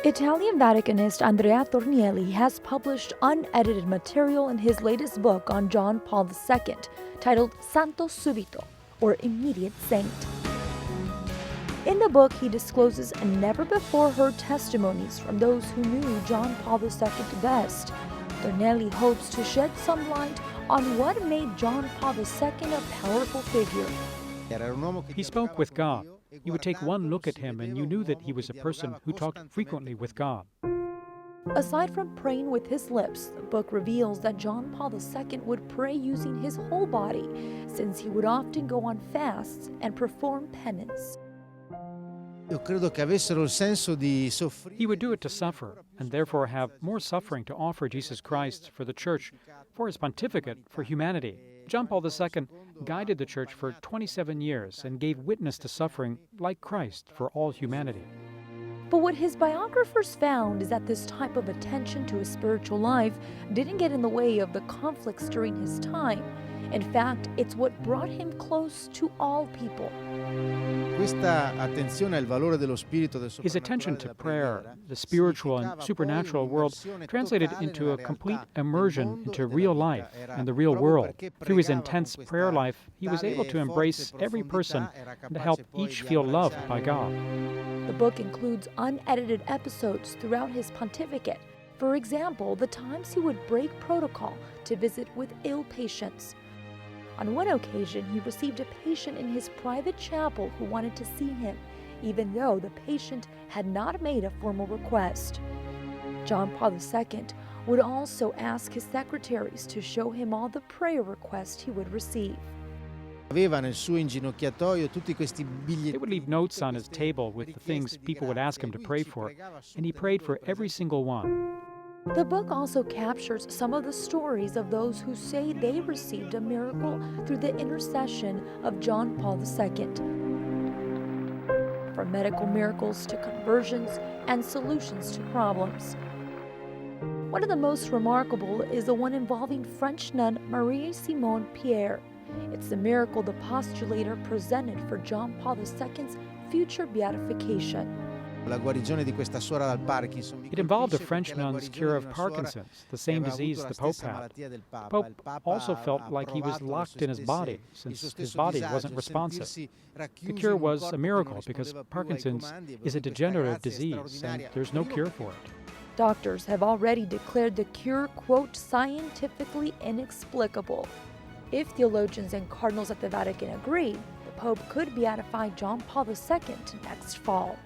Italian Vaticanist Andrea Tornielli has published unedited material in his latest book on John Paul II, titled Santo Subito, or Immediate Saint. In the book, he discloses never-before-heard testimonies from those who knew John Paul II best. Tornielli hopes to shed some light on what made John Paul II a powerful figure. He spoke with God. You would take one look at him and you knew that he was a person who talked frequently with God. Aside from praying with his lips, the book reveals that John Paul II would pray using his whole body, since he would often go on fasts and perform penance. He would do it to suffer, and therefore have more suffering to offer Jesus Christ for the Church, for his pontificate, for humanity. John Paul II guided the Church for 27 years and gave witness to suffering like Christ for all humanity. But what his biographers found is that this type of attention to his spiritual life didn't get in the way of the conflicts during his time. In fact, it's what brought him close to all people. His attention to prayer, the spiritual and supernatural world, translated into a complete immersion into real life and the real world. Through his intense prayer life, he was able to embrace every person and to help each feel loved by God. The book includes unedited episodes throughout his pontificate. For example, the times he would break protocol to visit with ill patients. On one occasion, he received a patient in his private chapel who wanted to see him, even though the patient had not made a formal request. John Paul II would also ask his secretaries to show him all the prayer requests he would receive. They would leave notes on his table with the things people would ask him to pray for, and he prayed for every single one. The book also captures some of the stories of those who say they received a miracle through the intercession of John Paul II. From medical miracles to conversions and solutions to problems. One of the most remarkable is the one involving French nun Marie-Simone Pierre. It's the miracle the postulator presented for John Paul II's future beatification. It involved a French nun's cure of Parkinson's, the same disease the Pope had. The Pope also felt like he was locked in his body, since his body wasn't responsive. The cure was a miracle because Parkinson's is a degenerative disease and there's no cure for it. Doctors have already declared the cure, quote, scientifically inexplicable. If theologians and cardinals at the Vatican agree, the Pope could beatify John Paul II next fall.